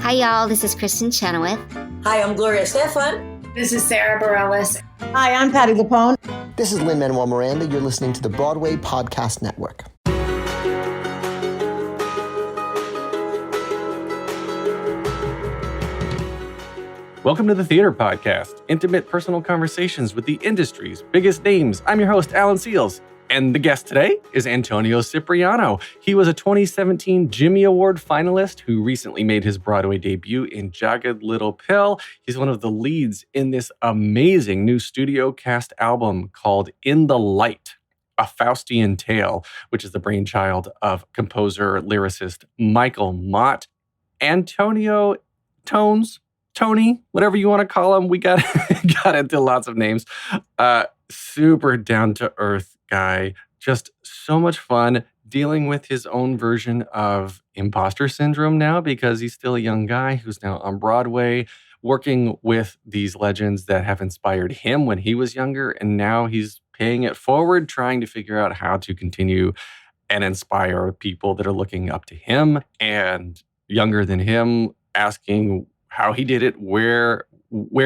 Hi, y'all. This is Kristen Chenoweth. Hi, I'm Gloria Stefan. This is Sarah Bareilles. Hi, I'm Patty Lapone. This is Lin-Manuel Miranda. You're listening to the Broadway Podcast Network. Welcome to the Theater Podcast, intimate personal conversations with the industry's biggest names. I'm your host, Alan Seals, and the guest today is Antonio Cipriano. He was a 2017 Jimmy Award finalist who recently made his Broadway debut in Jagged Little Pill. He's one of the leads in this amazing new studio cast album called In the Light, a Faustian Tale, which is the brainchild of composer, lyricist Michael Mott. Antonio Tony, whatever you want to call him. We got into lots of names. Super down-to-earth guy. Just so much fun dealing with his own version of imposter syndrome now because he's still a young guy who's now on Broadway working with these legends that have inspired him when he was younger. And now he's paying it forward, trying to figure out how to continue and inspire people that are looking up to him and younger than him, asking how he did it, where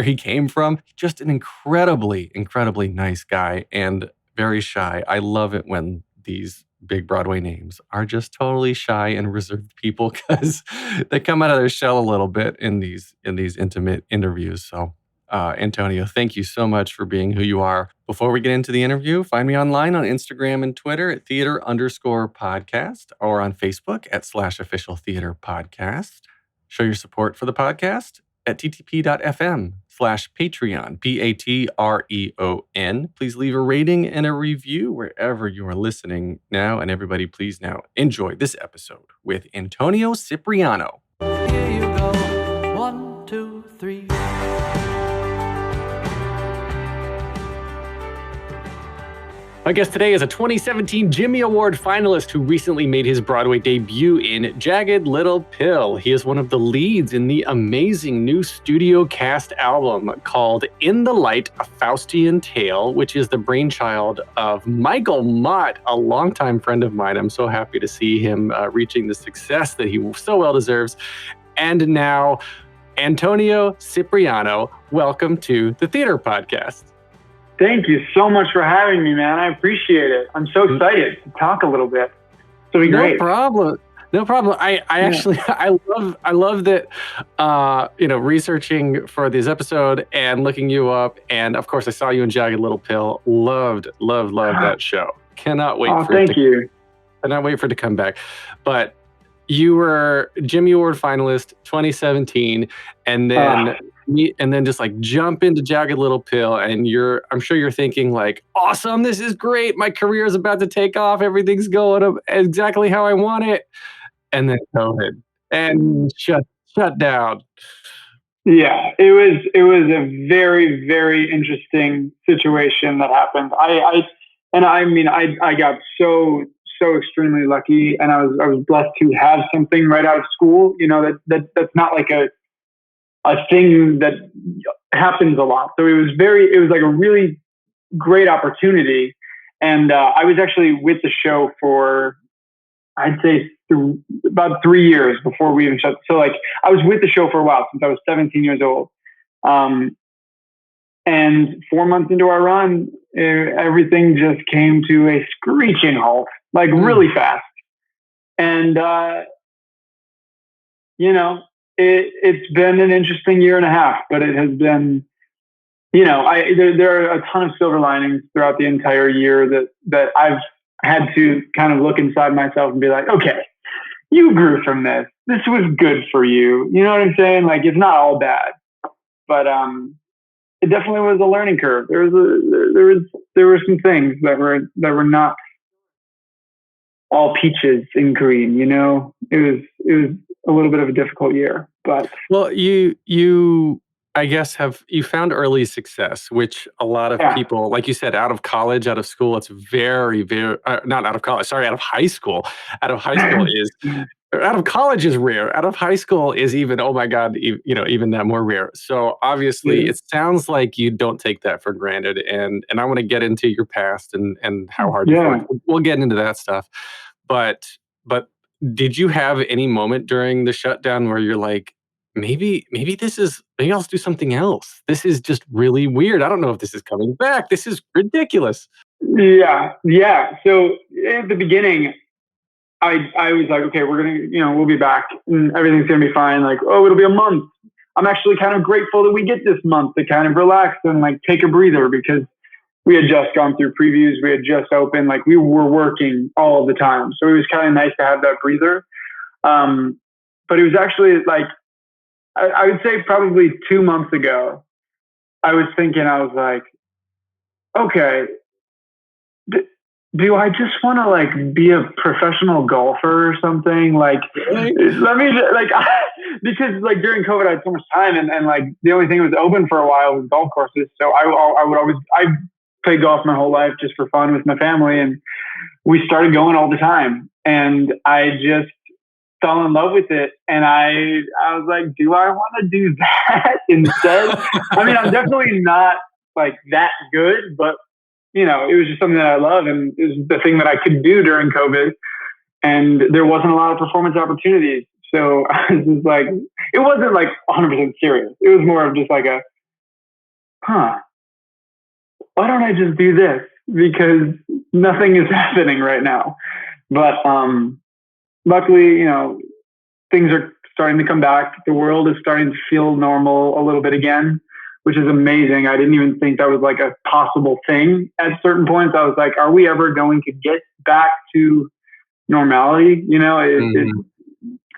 he came from. Just an incredibly nice guy and very shy. I love it when these big Broadway names are just totally shy and reserved people because they come out of their shell a little bit in these intimate interviews. So, Antonio, thank you so much for being who you are. Before we get into the interview, find me online on Instagram and Twitter at theater_podcast or on Facebook at /official theater podcast. Show your support for the podcast at ttp.fm/Patreon, Patreon. Please leave a rating and a review wherever you are listening now. And everybody, please now enjoy this episode with Antonio Cipriano. Here you go. 1, 2, 3. My guest today is a 2017 Jimmy Award finalist who recently made his Broadway debut in Jagged Little Pill. He is one of the leads in the amazing new studio cast album called In the Light, a Faustian Tale, which is the brainchild of Michael Mott, a longtime friend of mine. I'm so happy to see him reaching the success that he so well deserves. And now, Antonio Cipriano, welcome to the Theater Podcast. Thank you so much for having me, man. I appreciate it. I'm so excited to talk a little bit. It'll be great. No problem. I actually, I love that, researching for this episode and looking you up. And of course, I saw you in Jagged Little Pill. Loved that show. Cannot wait for it. Thank you. Cannot wait for it to come back. But you were Jimmy Award finalist 2017, and then just like jump into Jagged Little Pill, and I'm sure you're thinking like, awesome, this is great. My career is about to take off. Everything's going exactly how I want it. And then COVID and shut down. Yeah, it was a very, very interesting situation that happened. I got so extremely lucky, and I was blessed to have something right out of school. You know, that's not like a thing that happens a lot. So it was like a really great opportunity. And I was actually with the show for, I'd say about 3 years before we even shut. So like I was with the show for a while, since I was 17 years old. And 4 months into our run, everything just came to a screeching halt, like really fast. And, it's been an interesting year and a half, but it has been, there are a ton of silver linings throughout the entire year that I've had to kind of look inside myself and be like, okay, you grew from this. This was good for you. You know what I'm saying? Like, it's not all bad, but it definitely was a learning curve. There were some things that were not all peaches and cream. You know, it was a little bit of a difficult year, but well, you I guess you found early success, which a lot of people, like you said, out of college, out of school, it's very, very not out of college. Sorry, out of high school. Out of high school out of college is rare. Out of high school is even, oh my God, even that more rare. So obviously, it sounds like you don't take that for granted. And I want to get into your past and how hard you fought. We'll get into that stuff. But did you have any moment during the shutdown where you're like, maybe I'll do something else. This is just really weird. I don't know if this is coming back. This is ridiculous. Yeah. So at the beginning, I was like, okay, we're gonna, we'll be back and everything's gonna be fine. Like, oh, it'll be a month. I'm actually kind of grateful that we get this month to kind of relax and like take a breather, because we had just gone through previews. We had just opened, like we were working all the time. So it was kind of nice to have that breather. But it was actually like, I would say probably 2 months ago, I was like, okay, do I just want to like be a professional golfer or something? Like, let me like, because like during COVID I had so much time, and like the only thing that was open for a while was golf courses. So I played golf my whole life just for fun with my family, and we started going all the time, and I just fell in love with it. And I was like, do I want to do that instead? I mean, I'm definitely not like that good, but it was just something that I love, and it was the thing that I could do during COVID, and there wasn't a lot of performance opportunities. So I was just like, it wasn't like 100% serious. It was more of just like why don't I just do this? Because nothing is happening right now. But luckily, things are starting to come back. The world is starting to feel normal a little bit again, which is amazing. I didn't even think that was like a possible thing at certain points. I was like, are we ever going to get back to normality? It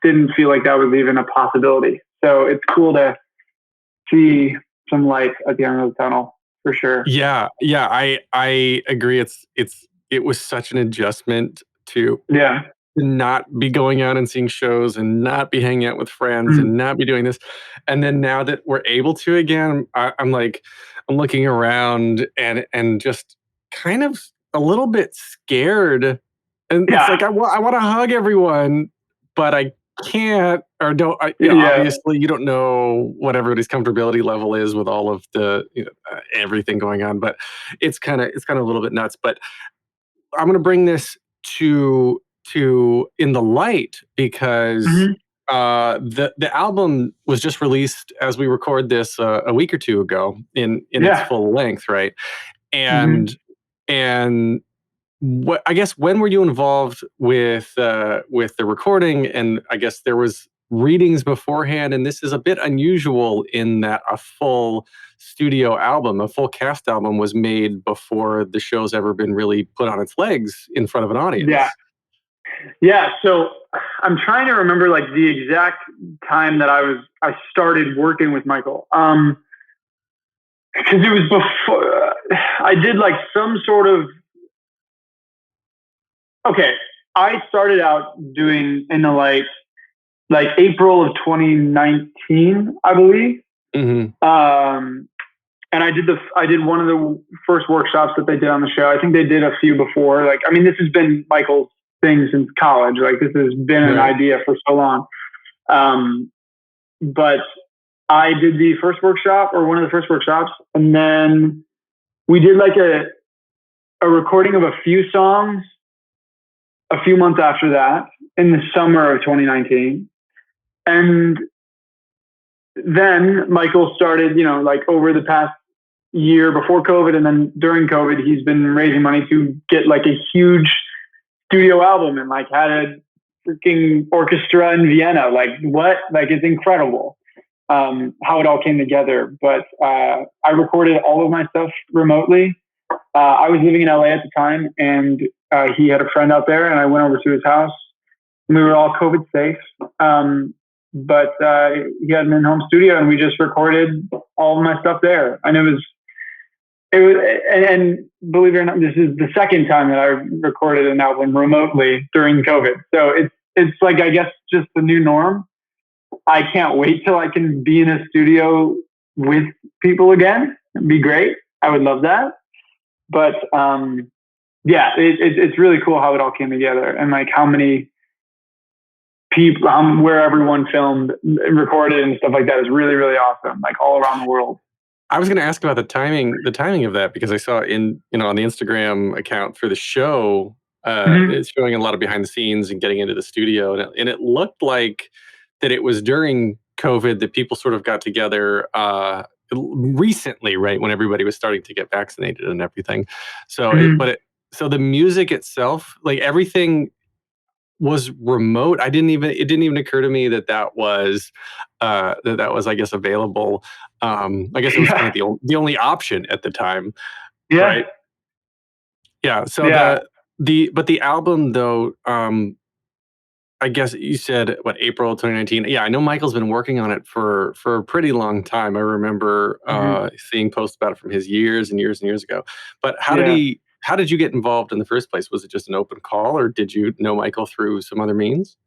didn't feel like that was even a possibility. So it's cool to see some light at the end of the tunnel, for sure. Yeah. I agree. It was such an adjustment to not be going out and seeing shows, and not be hanging out with friends, and not be doing this. And then now that we're able to again, I'm looking around and just kind of a little bit scared. And it's like, I want to hug everyone, but I can't, or don't. Obviously, you don't know what everybody's comfortability level is with all of the everything going on, but it's kind of a little bit nuts. But I'm going to bring this to in the light, because the album was just released as we record this a week or two ago in its full length, right? And what, I guess, when were you involved with the recording? And I guess there was readings beforehand, and this is a bit unusual in that a full studio album, a full cast album, was made before the show's ever been really put on its legs in front of an audience. Yeah. So I'm trying to remember like the exact time that I started working with Michael. Because it was before I did like some sort of. Okay, I started out doing in the like April of 2019, I believe. And I did one of the first workshops that they did on the show. I think they did a few before. Like, I mean, this has been Michael's thing since college. Like, this has been an idea for so long. But I did the first workshop, or one of the first workshops, and then we did like a recording of a few songs a few months after that, in the summer of 2019. And then Michael started, like over the past year before COVID, and then during COVID, he's been raising money to get like a huge studio album, and like had a freaking orchestra in Vienna. Like, what? Like, it's incredible how it all came together. But I recorded all of my stuff remotely. I was living in LA at the time, and he had a friend out there, and I went over to his house, and we were all COVID safe. But he had an in-home studio, and we just recorded all of my stuff there. And it was, and believe it or not, this is the second time that I recorded an album remotely during COVID. So it's like, I guess, just the new norm. I can't wait till I can be in a studio with people again. It'd be great. I would love that. But it's really cool how it all came together, and like how many people, where everyone filmed, recorded, and stuff like that is really, really awesome. Like, all around the world. I was going to ask about the timing of that, because I saw on the Instagram account for the show, it's showing a lot of behind the scenes and getting into the studio, and it looked like that it was during COVID that people sort of got together recently, right, when everybody was starting to get vaccinated and everything. So, so the music itself, like everything was remote. It didn't even occur to me that was I guess available. I guess it was kind of the only option at the time, right? Yeah. So the album though, I guess you said April 2019. Yeah, I know Michael's been working on it for a pretty long time. I remember seeing posts about it from his years and years and years ago. But how did you get involved in the first place? Was it just an open call, or did you know Michael through some other means?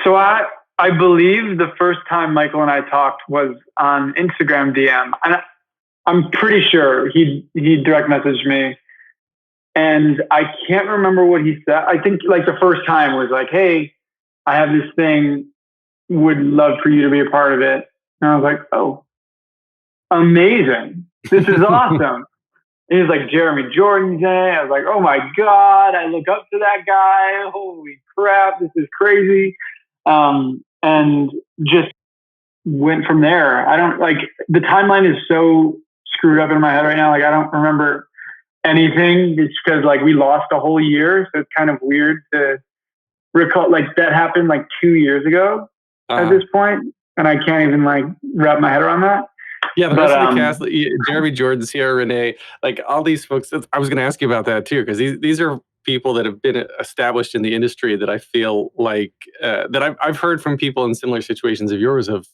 So I believe the first time Michael and I talked was on Instagram DM, and I'm pretty sure he direct messaged me, and I can't remember what he said. I think like the first time was like, "Hey, I have this thing, would love for you to be a part of it." And I was like, "Oh, amazing. This is awesome." And he was like, "Jeremy Jordan's in it." I was like, "Oh my God, I look up to that guy. Holy crap, this is crazy." And just went from there. I don't like, the timeline is so screwed up in my head right now. Like I don't remember anything. It's because like we lost a whole year. So it's kind of weird to recall, like that happened like 2 years ago at this point, and I can't even like wrap my head around that. Yeah, the rest of the cast, Jeremy Jordan, Sierra Renee, like all these folks. I was going to ask you about that too, because these are people that have been established in the industry that I feel like that I've heard from people in similar situations of yours of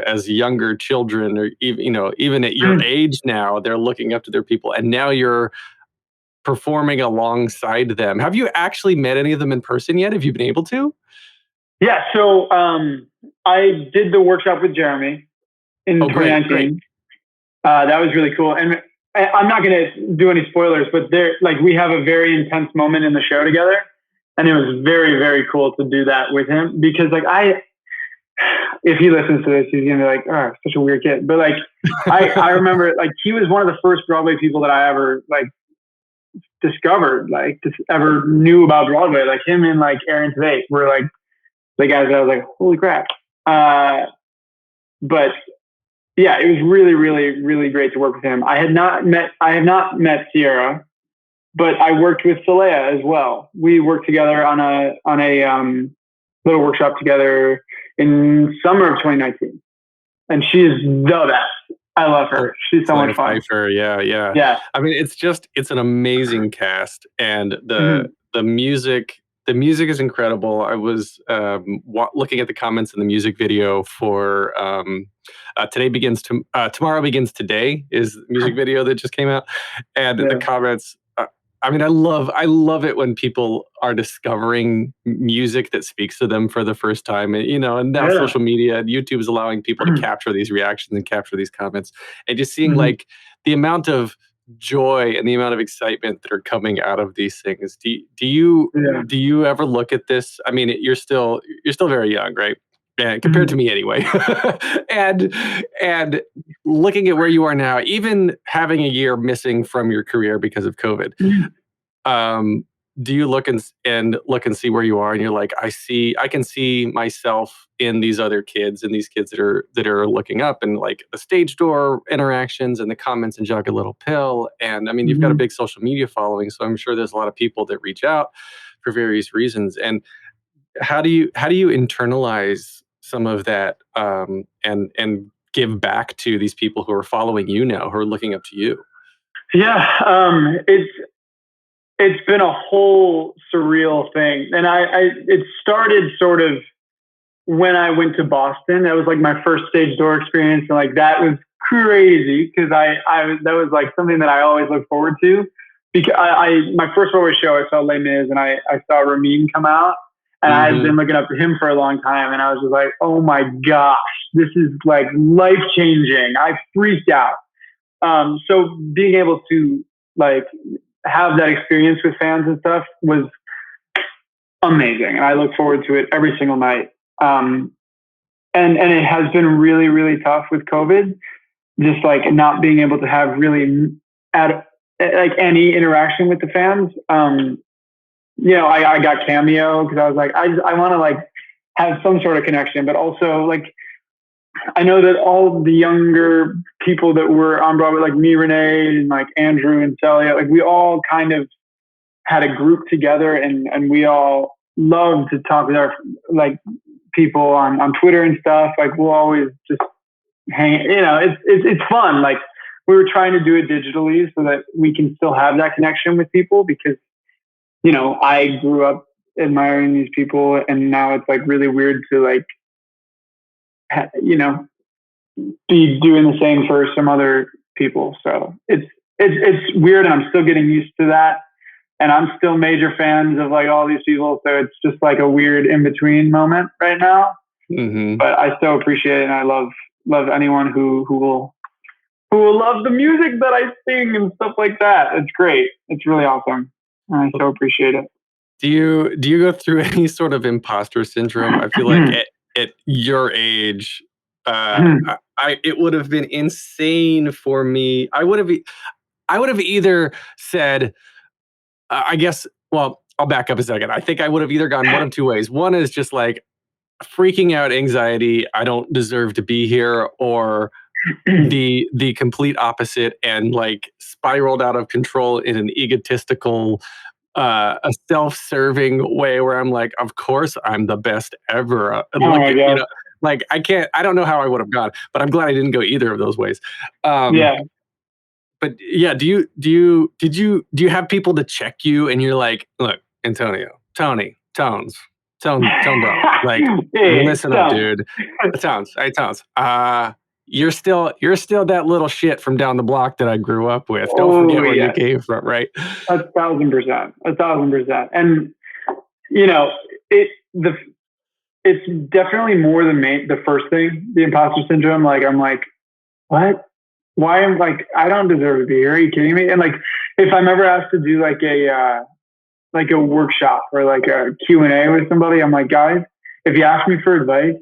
as younger children, or even at your age now, they're looking up to their people, and now you're performing alongside them. Have you actually met any of them in person yet? Have you been able to? Yeah, so I did the workshop with Jeremy in 2019. Great. That was really cool. And I'm not going to do any spoilers, but we have a very intense moment in the show together. And it was very, very cool to do that with him, because if he listens to this, he's going to be like, "Oh, such a weird kid." But like, I remember like he was one of the first Broadway people that I ever like discovered, like just ever knew about Broadway. Like him and like Aaron Tveit were like the guys that I was like, holy crap. But yeah, it was really, really, really great to work with him. I have not met Sierra, but I worked with Saleha as well. We worked together on a little workshop together in summer of 2019, and she is the best. I love her. She's so much fun. Yeah. I mean, it's an amazing cast, and the music. The music is incredible. I was looking at the comments in the music video for Tomorrow Begins Today is the music video that just came out, and the comments. I mean, I love it when people are discovering music that speaks to them for the first time, and now social media and YouTube is allowing people to capture these reactions and capture these comments, and just seeing like the amount of joy and the amount of excitement that are coming out of these things. Do you ever look at this? I mean, you're still very young, right? And compared to me anyway. and looking at where you are now, even having a year missing from your career because of COVID, do you look and see where you are, and you're like, I can see myself in these other kids, and these kids that are looking up, and like the stage door interactions and the comments in Jagged Little Pill, and I mean, you've got a big social media following, so I'm sure there's a lot of people that reach out for various reasons. And how do you internalize some of that and give back to these people who are following you now, who are looking up to you? Yeah, it's been a whole surreal thing. And it started sort of when I went to Boston. That was like my first stage door experience. And like, that was crazy, because that was like something that I always look forward to, because my first Broadway show, I saw Les Mis, and I saw Ramin come out, and I had been looking up to him for a long time. And I was just like, oh my gosh, this is like life-changing. I freaked out. So being able to like have that experience with fans and stuff was amazing. And I look forward to it every single night. And it has been really, really tough with COVID, just like not being able to have really like any interaction with the fans. I got Cameo because I was like, I want to like have some sort of connection, but also like I know that all the younger people that were on Broadway, like me, Renee, and like Andrew and Celia, like we all kind of had a group together, and we all love to talk with our like people on Twitter and stuff. Like we'll always just hang. It's fun. Like we were trying to do it digitally so that we can still have that connection with people because I grew up admiring these people, and now it's like really weird to like be doing the same for some other people. So it's weird, and I'm still getting used to that. And I'm still major fans of like all these people. So it's just like a weird in between moment right now. Mm-hmm. But I still appreciate it, and I love anyone who will love the music that I sing and stuff like that. It's great. It's really awesome. And I so appreciate it. Do you go through any sort of imposter syndrome? I feel like at your age, it would have been insane for me. I would have either said, I guess. Well, I'll back up a second. I think I would have either gone one of two ways. One is just like freaking out anxiety. I don't deserve to be here, or the complete opposite, and like spiraled out of control in an egotistical, a self-serving way where I'm like, of course I'm the best ever. Like I don't know how I would have gone, but I'm glad I didn't go either of those ways. But yeah, do you have people to check you and you're like, look, Antonio, Tony, Tones, bro, like hey, listen up, dude. Tones. You're still that little shit from down the block that I grew up with. Don't forget where you came from, right? 1,000%. And it's definitely more than the first thing, the imposter syndrome. Like I'm like, what? Why am I don't deserve to be here? Are you kidding me? And like if I'm ever asked to do like a workshop or like a Q&A with somebody, I'm like, guys, if you ask me for advice,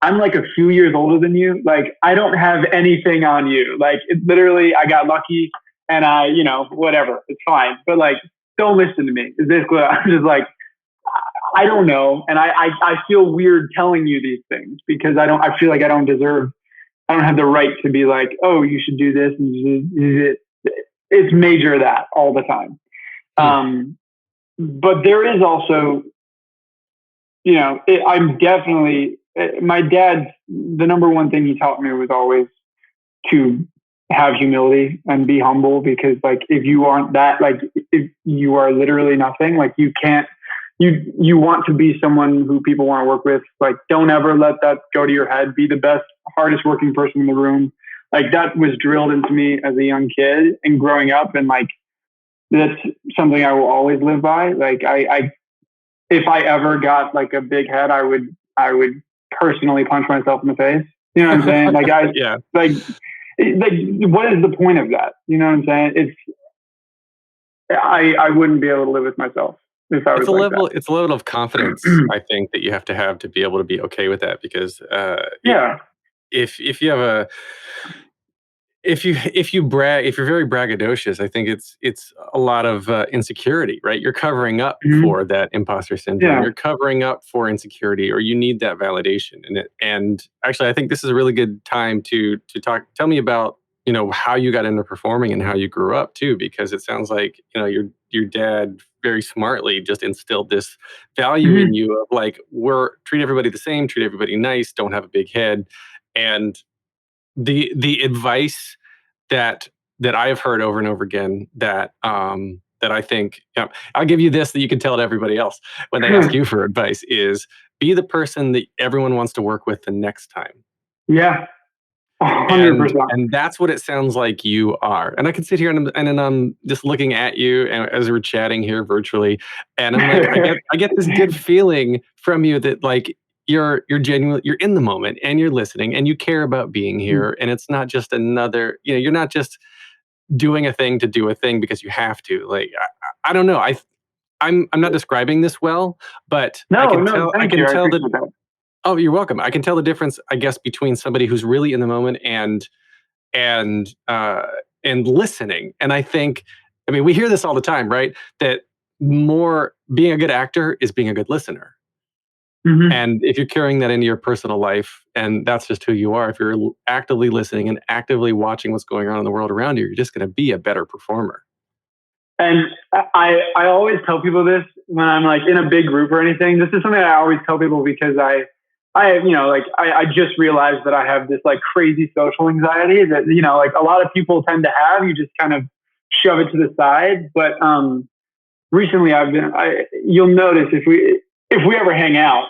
I'm like a few years older than you. Like I don't have anything on you. Like literally I got lucky and whatever, it's fine. But like, don't listen to me. It's basically, I'm just like, I don't know. And I feel weird telling you these things because I feel like I don't have the right to be like, oh, you should do this. And it's major that all the time. But there is also, I'm definitely, my dad, the number one thing he taught me was always to have humility and be humble, because like, if you aren't that, like if you are literally nothing, like you can't, you want to be someone who people want to work with. Like, don't ever let that go to your head. Be the best, hardest working person in the room. Like that was drilled into me as a young kid and growing up. And like, that's something I will always live by. Like if I ever got like a big head, I would personally punch myself in the face. You know what I'm saying? Like like what is the point of that? You know what I'm saying? It's, I wouldn't be able to live with myself. It's a level of confidence, I think, that you have to be able to be okay with that, because if you have if you're very braggadocious, I think it's a lot of insecurity, right? You're covering up for that imposter syndrome. Yeah. You're covering up for insecurity, or you need that validation. And actually, I think this is a really good time to talk. Tell me about how you got into performing and how you grew up too, because it sounds like your dad very smartly just instilled this value in you of like, treat everybody the same, treat everybody nice, don't have a big head. And the advice that I have heard over and over again that I think, I'll give you this that you can tell to everybody else when they ask you for advice, is be the person that everyone wants to work with the next time. Yeah. 100%. And that's what it sounds like you are. And I can sit here and I'm just looking at you as we're chatting here virtually, and I'm like, I get this good feeling from you that like you're genuine, you're in the moment, and you're listening, and you care about being here. And it's not just another, you're not just doing a thing to do a thing because you have to. Like I don't know. I'm not describing this well, but I can tell that. Oh, you're welcome. I can tell the difference, I guess, between somebody who's really in the moment and listening. And I think, we hear this all the time, right? That being a good actor is being a good listener. Mhm. And if you're carrying that into your personal life, and that's just who you are, if you're actively listening and actively watching what's going on in the world around you, you're just going to be a better performer. And I always tell people this when I'm like in a big group or anything. This is something I always tell people because I just realized that I have this like crazy social anxiety that, like a lot of people tend to have. You just kind of shove it to the side. But recently you'll notice if we ever hang out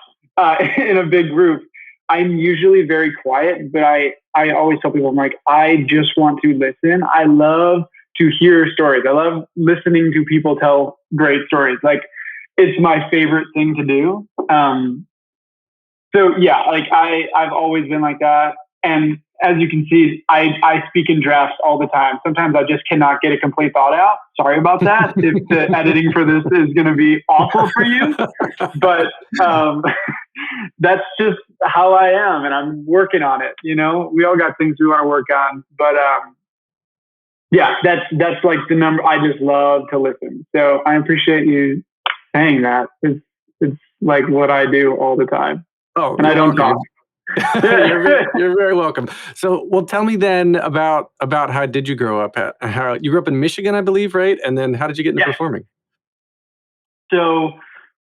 in a big group, I'm usually very quiet, but I always tell people, I'm like, I just want to listen. I love to hear stories. I love listening to people tell great stories. Like, it's my favorite thing to do. So yeah, like I've always been like that. And as you can see, I speak in drafts all the time. Sometimes I just cannot get a complete thought out. Sorry about that. If the editing for this is going to be awful for you, but that's just how I am, and I'm working on it. We all got things we want to work on, but yeah, that's like the number. I just love to listen. So I appreciate you saying that. It's like what I do all the time. Oh, and I don't talk. You're very welcome. So, well, tell me then about how did you grow up? How you grew up in Michigan, I believe, right? And then how did you get into performing? So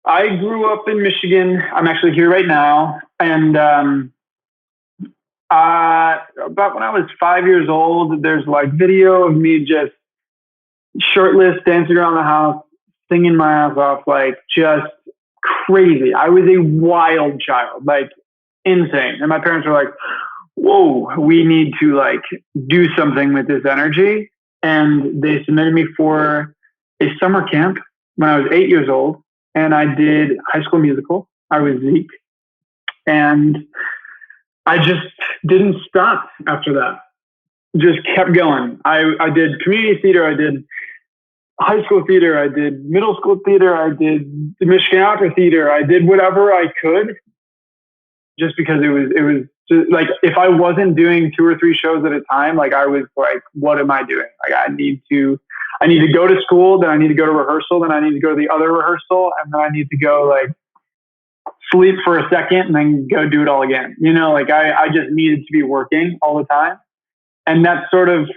I grew up in Michigan. I'm actually here right now, and about when I was 5 years old, there's like video of me just shirtless, dancing around the house, singing my ass off, like just crazy. I was a wild child, like insane. And my parents were like, whoa, we need to like do something with this energy. And they submitted me for a summer camp when I was 8 years old. And I did High School Musical. I was Zeke. And I just didn't stop after that. Just kept going. I did community theater. I did high school theater. I did middle school theater. I did the Michigan Opera Theater. I did whatever I could, just because it was just, like, if I wasn't doing 2 or 3 shows at a time, like I was like, what am I doing? Like I need to go to school, then I need to go to rehearsal, then I need to go to the other rehearsal, and then I need to go like sleep for a second and then go do it all again. Like I just needed to be working all the time. And that's sort of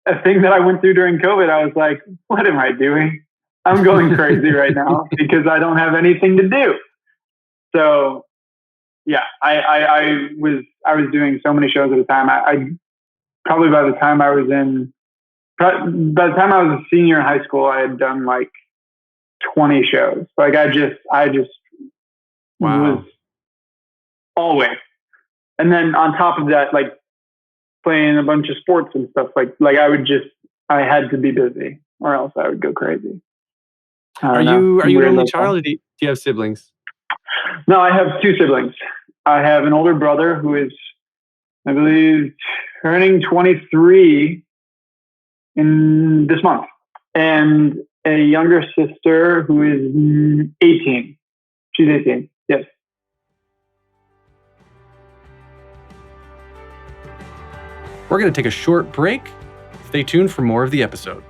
a thing that I went through during COVID. I was like, what am I doing? I'm going crazy right now because I don't have anything to do. So yeah, I was doing so many shows at a time. I probably by the time I was a senior in high school, I had done like 20 shows. Like I just Wow. was always. And then on top of that, like playing a bunch of sports and stuff, like I had to be busy or else I would go crazy. Are you an only child, or do you have siblings? No, I have 2 siblings. I have an older brother who is, I believe, turning 23 in this month, and a younger sister who is 18. She's 18. Yes. We're going to take a short break. Stay tuned for more of the episode.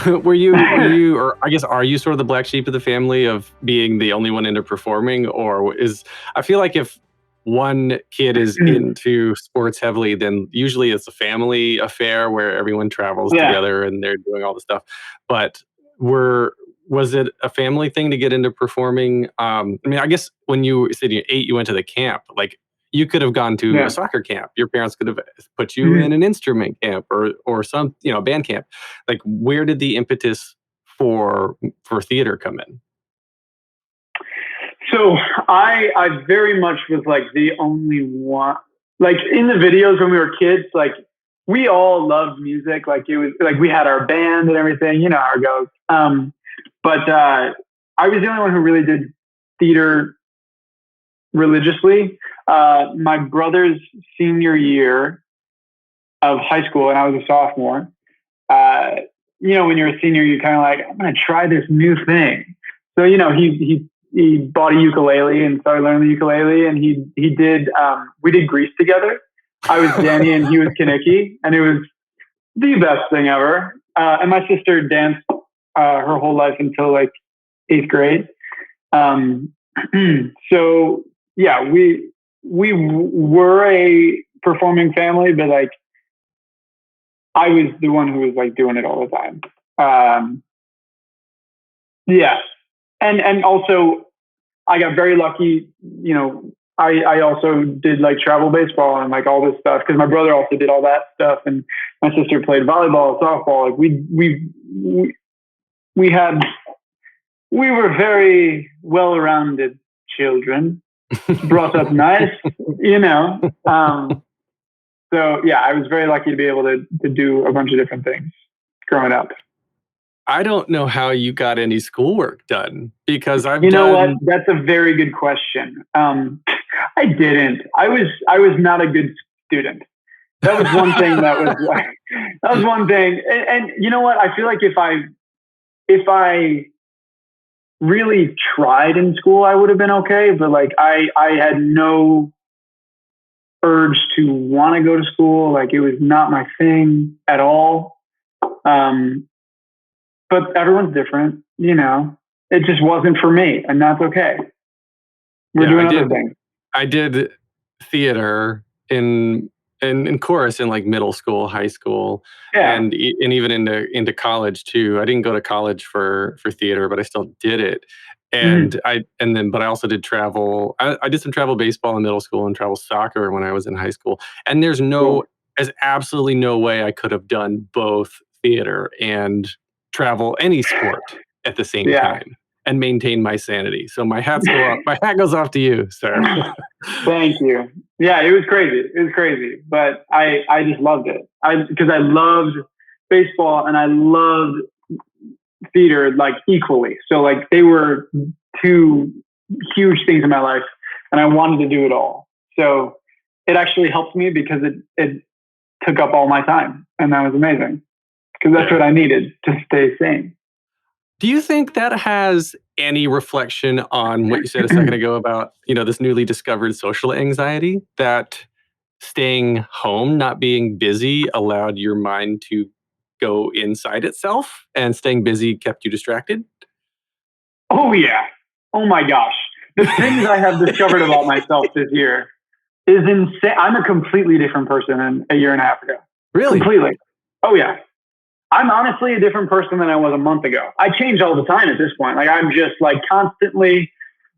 Were you, or I guess, are you sort of the black sheep of the family of being the only one into performing? Or I feel like if one kid is into sports heavily, then usually it's a family affair where everyone travels together and they're doing all the stuff. But was it a family thing to get into performing? I mean, I guess when you said you're 8, you went to the camp, like you could have gone to a soccer camp. Your parents could have put you in an instrument camp or some, band camp. Like, where did the impetus for theater come in? So I very much was like the only one, like in the videos when we were kids, like we all loved music. Like it was like we had our band and everything, how it goes. But I was the only one who really did theater religiously. My brother's senior year of high school, and I was a sophomore. When you're a senior, you're kind of like, I'm going to try this new thing. So, he he bought a ukulele and started learning the ukulele, and he did we did Grease together. I was Danny and he was Kaneki, and it was the best thing ever. And my sister danced her whole life until like 8th grade. So yeah, we were a performing family, but like I was the one who was like doing it all the time. Yeah. And also I got very lucky, you know, I also did like travel baseball and like all this stuff because my brother also did all that stuff, and my sister played volleyball, softball. Like we were very well-rounded children, brought up nice, you know. So yeah, I was very lucky to be able to do a bunch of different things growing up. I don't know how you got any schoolwork done because You know what? That's a very good question. I didn't. I was not a good student. That was one thing. That was one thing. And you know what? I feel like if I really tried in school, I would have been okay. But like I had no urge to want to go to school. Like it was not my thing at all. But everyone's different, you know. It just wasn't for me, and that's okay. We're doing other things. I did theater in chorus in like middle school, high school, and even into college too. I didn't go to college for theater, but I still did it. And but I also did travel. I did some travel baseball in middle school and travel soccer when I was in high school. And there's absolutely no way I could have done both theater and travel any sport at the same time and maintain my sanity. So my hat goes off to you, sir. Thank you. Yeah, it was crazy. It was crazy, but I just loved it. Because I loved baseball and I loved theater like equally. So like they were two huge things in my life, and I wanted to do it all. So it actually helped me because it took up all my time, and that was amazing because that's what I needed to stay sane. Do you think that has any reflection on what you said a second ago about, you know, this newly discovered social anxiety, that staying home, not being busy, allowed your mind to go inside itself, and staying busy kept you distracted? Oh yeah. Oh my gosh. The things I have discovered about myself this year is insane. I'm a completely different person than a year and a half ago. Really? Completely. Oh yeah. I'm honestly a different person than I was a month ago. I change all the time at this point. Like I'm just like constantly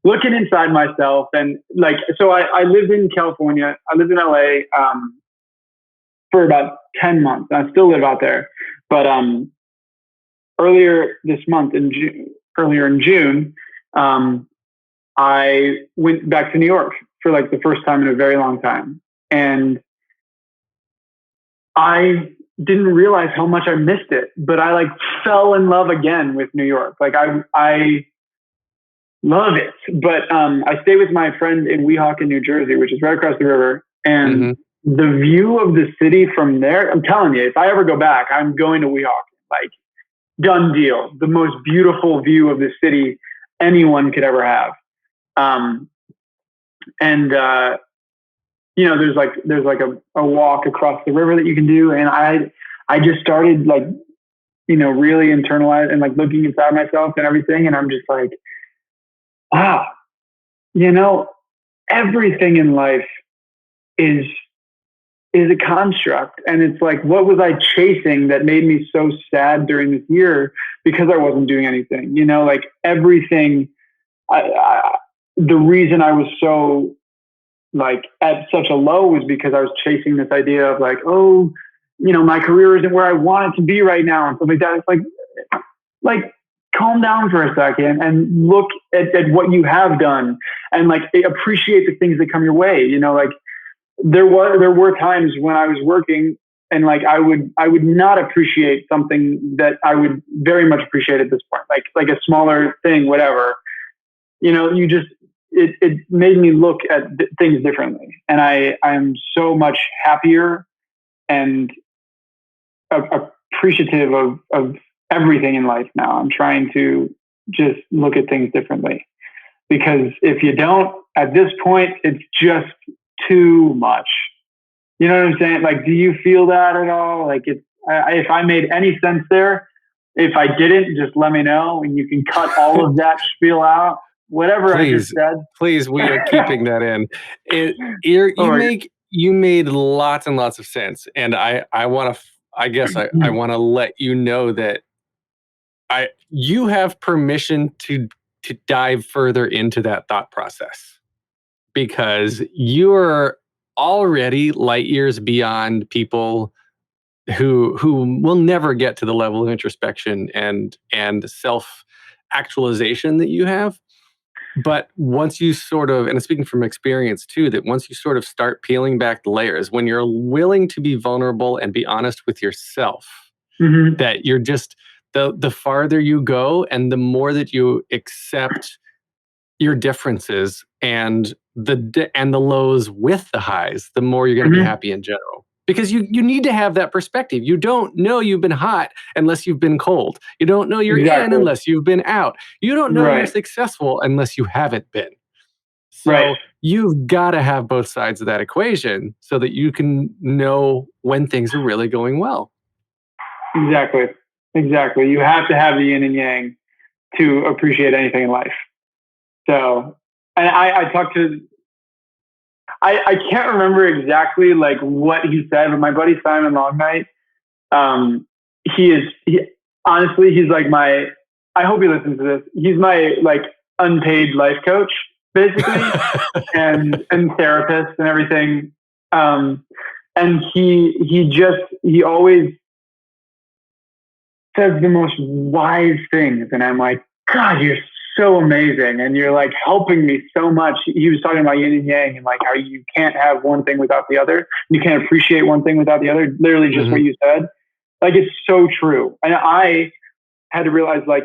looking inside myself. And like, so I lived in California. I lived in LA for about 10 months. I still live out there. But earlier this month, earlier in June, I went back to New York for like the first time in a very long time. And I didn't realize how much I missed it, but I like fell in love again with New York. Like I love it. But I stay with my friend in Weehawken, New Jersey, which is right across the river. And the view of the city from there, I'm telling you, if I ever go back, I'm going to Weehawken. Like done deal. The most beautiful view of the city anyone could ever have. You know, there's like a walk across the river that you can do. And I just started like, you know, really internalizing and like looking inside myself and everything. And I'm just like, wow, you know, everything in life is a construct. And it's like, what was I chasing that made me so sad during this year because I wasn't doing anything, you know, like everything. The reason I was so like at such a low was because I was chasing this idea of like, oh, you know, my career isn't where I want it to be right now and stuff like that. It's like calm down for a second and look at what you have done and like appreciate the things that come your way. You know, like there were times when I was working and like I would not appreciate something that I would very much appreciate at this point, like a smaller thing, whatever. You know, you just it made me look at things differently, and I am so much happier and appreciative of everything in life now. I'm trying to just look at things differently because if you don't, at this point, it's just too much. You know what I'm saying? Like, do you feel that at all? Like, if I made any sense there, if I didn't, just let me know, and you can cut all of that spiel out. Whatever I just said. Please, we are keeping that in. You made lots and lots of sense, and I want to let you know that you have permission to dive further into that thought process, because you're already light years beyond people who will never get to the level of introspection and self actualization that you have. But once you sort of, and speaking from experience too, that once you sort of start peeling back the layers, when you're willing to be vulnerable and be honest with yourself, that you're just, the farther you go and the more that you accept your differences and the lows with the highs, the more you're going to be happy in general. Because you need to have that perspective. You don't know you've been hot unless you've been cold. You don't know you're in unless you've been out. You don't know you're successful unless you haven't been. So you've got to have both sides of that equation so that you can know when things are really going well. Exactly. You have to have the yin and yang to appreciate anything in life. So, and I talked to, I can't remember exactly like what he said, but my buddy Simon Longnight, honestly, he's like I hope he listens to this. He's my like unpaid life coach, basically, and therapist and everything. And he always says the most wise things, and I'm like, God, you're so amazing, and you're like helping me so much. He was talking about yin and yang and like how you can't have one thing without the other. You can't appreciate one thing without the other. Literally just what you said. Like, it's so true. And I had to realize, like,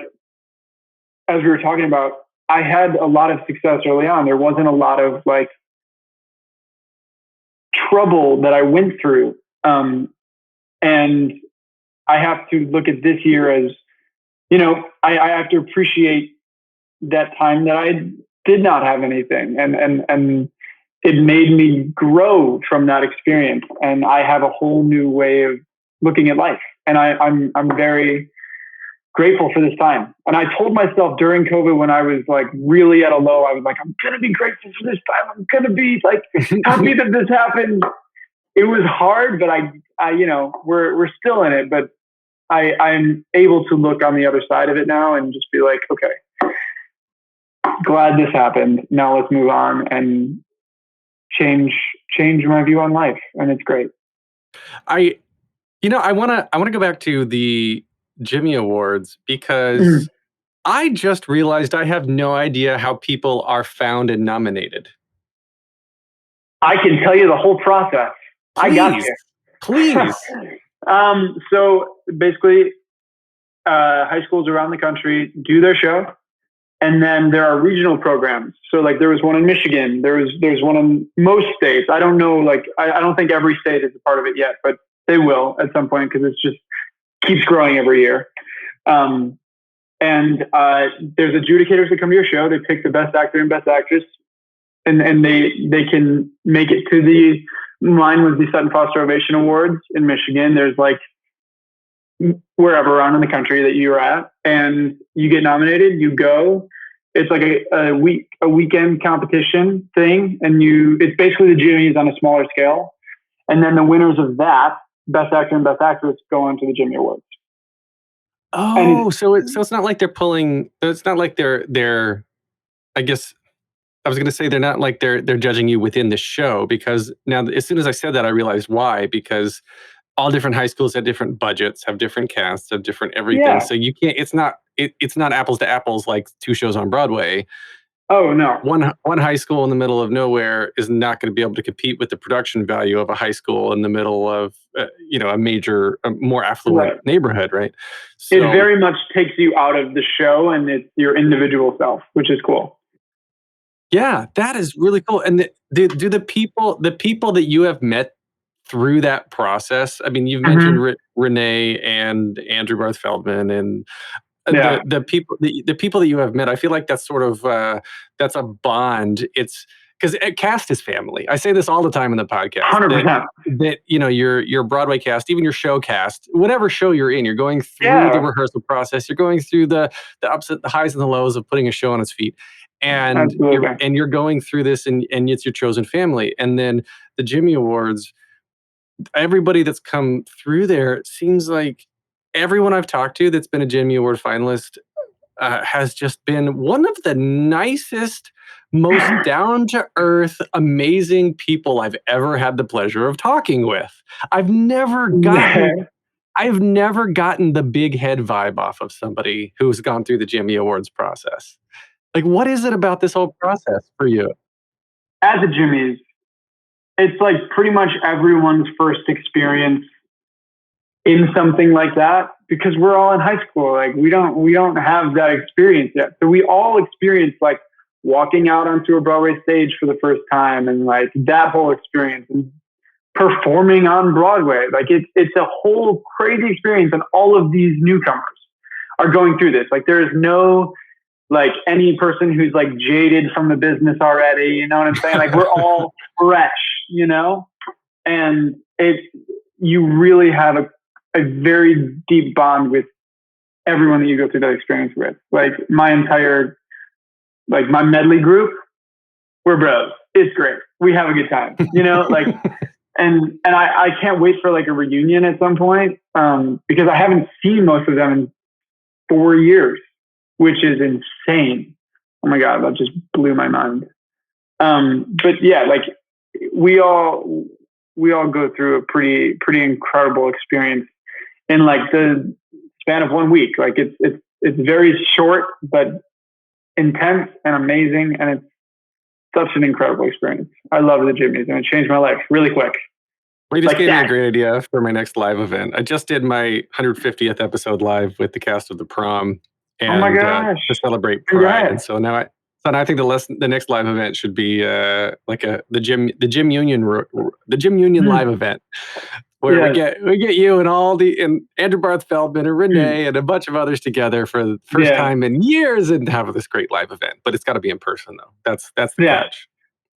as we were talking about, I had a lot of success early on. There wasn't a lot of like trouble that I went through. And I have to look at this year as, you know, I have to appreciate that time that I did not have anything, and it made me grow from that experience. And I have a whole new way of looking at life. And I'm very grateful for this time. And I told myself during COVID, when I was like really at a low, I was like, I'm going to be grateful for this time. I'm going to be like happy that this happened. It was hard, but I you know, we're still in it, but I'm able to look on the other side of it now and just be like, okay, glad this happened. Now let's move on and change my view on life. And it's great. I want to go back to the Jimmy Awards, because I just realized I have no idea how people are found and nominated. I can tell you the whole process. Please, I got you. Please. So basically, high schools around the country do their show. And then there are regional programs. So like there was one in Michigan. There's one in most states. I don't know, like I don't think every state is a part of it yet, but they will at some point, because it's just keeps growing every year. And there's adjudicators that come to your show. They pick the best actor and best actress, and they can make it to mine was the Sutton Foster Ovation Awards in Michigan. There's like wherever around in the country that you're at, and you get nominated, you go. It's like a weekend competition thing, and it's basically the Jimmys on a smaller scale. And then the winners of that, best actor and best actress, go on to the Jimmy Awards. Oh, so it's not like they're pulling. It's not like they're. I guess I was going to say they're not like they're judging you within the show, because now as soon as I said that, I realized why. Because all different high schools have different budgets, have different casts, have different everything. Yeah. So you can't. It's not apples to apples like two shows on Broadway. Oh no! One high school in the middle of nowhere is not going to be able to compete with the production value of a high school in the middle of a more affluent neighborhood, right? So, it very much takes you out of the show, and it's your individual self, which is cool. Yeah, that is really cool. And do the people that you have met through that process? I mean, you've mentioned Renee and Andrew Barth Feldman, and Yeah. the people that you have met, I feel like that's sort of that's a bond. It's because cast is family. I say this all the time in the podcast. 100%. That your Broadway cast, even your show cast, whatever show you're in, you're going through the rehearsal process. You're going through the ups, the highs and the lows of putting a show on its feet, and you're going through this, and it's your chosen family. And then the Jimmy Awards, everybody that's come through there, it seems like everyone I've talked to that's been a Jimmy Award finalist has just been one of the nicest, most down-to-earth, amazing people I've ever had the pleasure of talking with. I've never gotten the big head vibe off of somebody who's gone through the Jimmy Awards process. Like, what is it about this whole process for you? At the Jimmys, it's like pretty much everyone's first experience in something like that, because we're all in high school. Like we don't have that experience yet. So we all experience like walking out onto a Broadway stage for the first time, and like that whole experience, and performing on Broadway. Like it's a whole crazy experience, and all of these newcomers are going through this. Like there is no like any person who's like jaded from the business already, you know what I'm saying? Like we're all fresh, you know? And you really have a very deep bond with everyone that you go through that experience with. Like my medley group, we're bros. It's great. We have a good time, you know, like, and I can't wait for like a reunion at some point, because I haven't seen most of them in 4 years, which is insane. Oh my God, that just blew my mind. But yeah, like we all go through a pretty incredible experience in like the span of 1 week. Like it's very short, but intense and amazing. And it's such an incredible experience. I love the Jimmys, and it changed my life really quick. We just gave me a great idea for my next live event. I just did my 150th episode live with the cast of The Prom, and oh my gosh, to celebrate Pride. And so now I think the next live event should be like the Gym Union live event, where we get you and Andrew Barth Feldman and Renee and a bunch of others together for the first time in years, and have this great live event. But it's got to be in person though. That's the catch.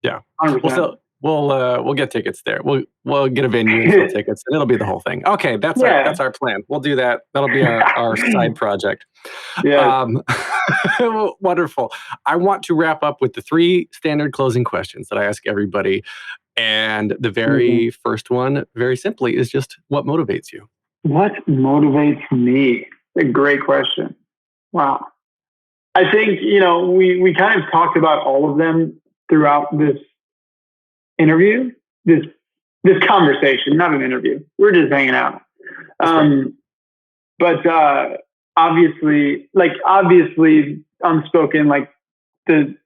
Yeah. 100%. We'll get tickets there. We'll get a venue and sell tickets, and it'll be the whole thing. Okay, that's our plan. We'll do that. That'll be our side project. Yeah. Wonderful. I want to wrap up with the 3 standard closing questions that I ask everybody. And the very first one, very simply, is just what motivates you? What motivates me? A great question. Wow. I think, we kind of talked about all of them throughout this interview, this conversation, not an interview. We're just hanging out. But obviously unspoken, like the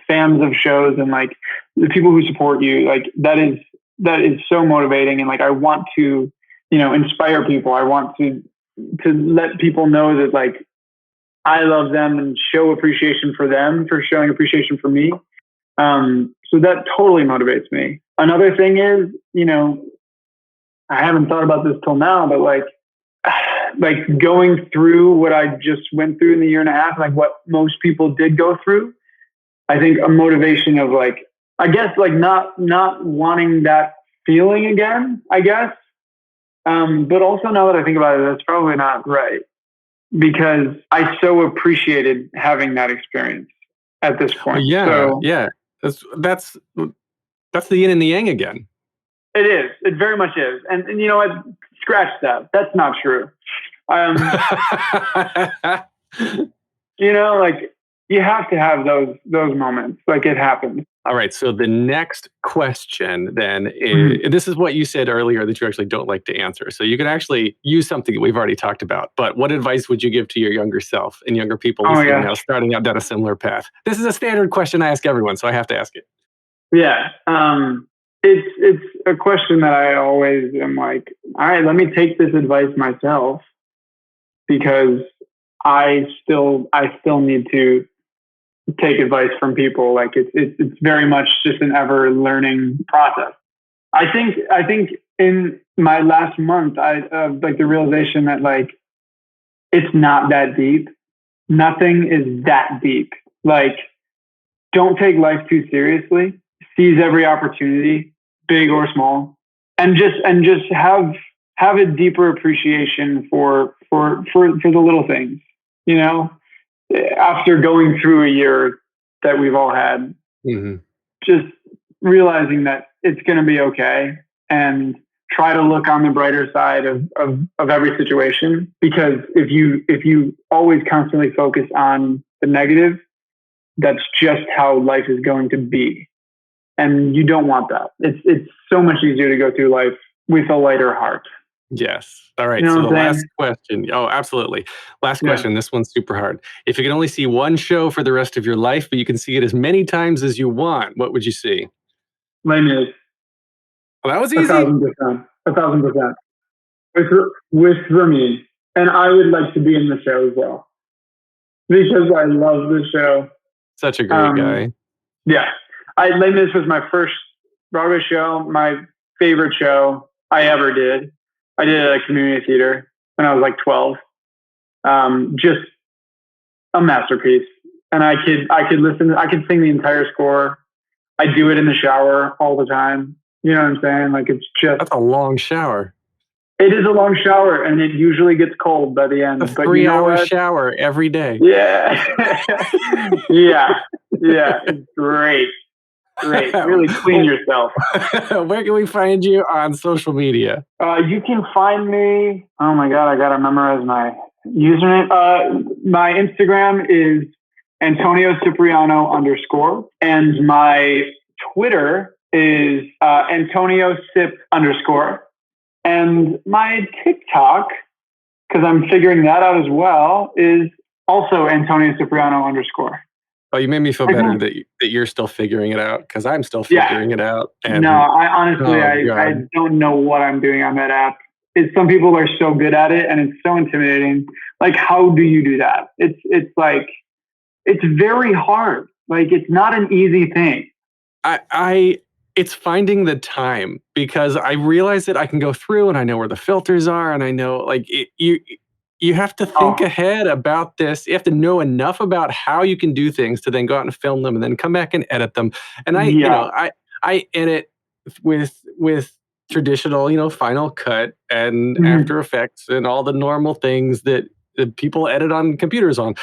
fans of shows and like the people who support you, like that is so motivating. And like, I want to, inspire people. I want to let people know that like, I love them and show appreciation for them for showing appreciation for me. So that totally motivates me. Another thing is, I haven't thought about this till now, but like going through what I just went through in the year and a half, like what most people did go through, I think a motivation of like, I guess like not wanting that feeling again, I guess. But also now that I think about it, that's probably not right, because I so appreciated having that experience at this point. Yeah. That's the yin and the yang again. It is. It very much is. And you know what? Scratch that. That's not true. Like you have to have those moments. Like it happens. All right. So the next question then is, this is what you said earlier that you actually don't like to answer. So you can actually use something that we've already talked about. But what advice would you give to your younger self and younger people listening now, starting out down a similar path? This is a standard question I ask everyone, so I have to ask it. Yeah. It's a question that I always am like, all right, let me take this advice myself, because I still need to take advice from people. Like it's very much just an ever learning process. I think in my last month, I like the realization that like, it's not that deep. nothing is that deep. Like, don't take life too seriously. Seize every opportunity, big or small, and just have a deeper appreciation for the little things. You know, after going through a year that we've all had, just realizing that it's going to be okay, and try to look on the brighter side of every situation. Because if you always constantly focus on the negative, that's just how life is going to be. And you don't want that. It's so much easier to go through life with a lighter heart. Yes. All right. You know So what the I'm last saying? question. Oh, absolutely. Last Yeah. question. This one's super hard. If you could only see one show for the rest of your life, but you can see it as many times as you want, what would you see? Les Mis. Well, that was easy. 1,000%. 1,000%. With Ramin. And I would like to be in the show as well, because I love the show. Such a great guy. Yeah. Les Mis was my first Broadway show, my favorite show I ever did. I did it at a community theater when I was like 12. Just a masterpiece. And I could listen, I could sing the entire score. I do it in the shower all the time. You know what I'm saying? Like, it's just... That's a long shower. It is a long shower, and it usually gets cold by the end. A 3-hour shower every day. Yeah. Yeah. It's great. Really clean yourself. Where can we find you on social media? You can find me... Oh my God, I got to memorize my username. My Instagram is Antonio Cipriano _. And my Twitter is Antonio Cip _. And my TikTok, because I'm figuring that out as well, is also Antonio Cipriano _. Oh, you made me feel better that you're still figuring it out, because I'm still figuring it out. And no, I honestly, I don't know what I'm doing on that app. Some people are so good at it, and it's so intimidating. Like, how do you do that? It's like, it's very hard. Like, it's not an easy thing. It's finding the time, because I realize that I can go through and I know where the filters are, and I know, like, you have to think ahead about this. You have to know enough about how you can do things to then go out and film them and then come back and edit them. And I edit with traditional, Final Cut and After Effects and all the normal things that people edit on computers on.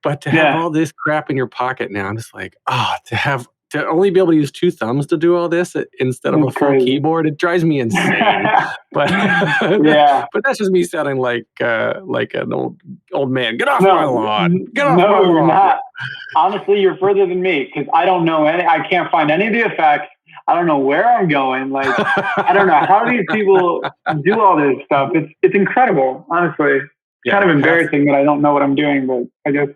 But to have all this crap in your pocket now, I'm just like, to only be able to use 2 thumbs to do all this instead of a full keyboard, it drives me insane. But but that's just me sounding like an old man. Get off my lawn. Get off my lawn. You're not. Honestly, you're further than me, because I don't know I can't find any of the effects. I don't know where I'm going. Like, I don't know how these people do all this stuff. It's incredible, honestly. It's kind of embarrassing that I don't know what I'm doing, but I guess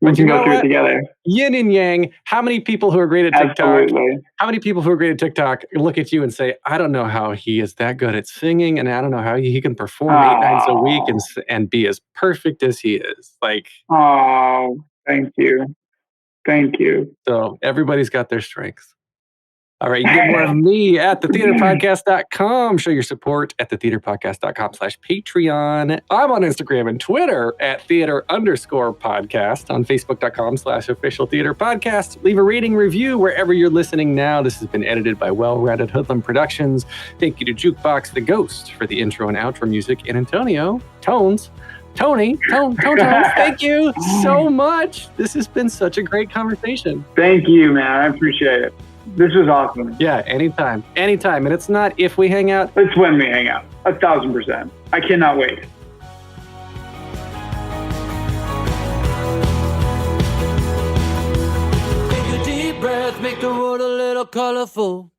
we can go through it together. Yin and yang. How many people who are great at TikTok? Absolutely. How many people who are great at TikTok look at you and say, "I don't know how he is that good at singing, and I don't know how he can perform 8 nights a week and be as perfect as he is." Like, oh, thank you. So everybody's got their strengths. All right, you can get more of me at thetheaterpodcast.com. Show your support at thetheaterpodcast.com/Patreon. I'm on Instagram and Twitter at theater_podcast, on Facebook.com/official theater podcast. Leave a rating review wherever you're listening now. This has been edited by Well-Rounded Hoodlum Productions. Thank you to Jukebox the Ghost for the intro and outro music, and Antonio Tony, thank you so much. This has been such a great conversation. Thank you, man. I appreciate it. This was awesome. Yeah, anytime. And it's not if we hang out. It's when we hang out. 1,000%. I cannot wait. Take a deep breath, make the world a little colorful.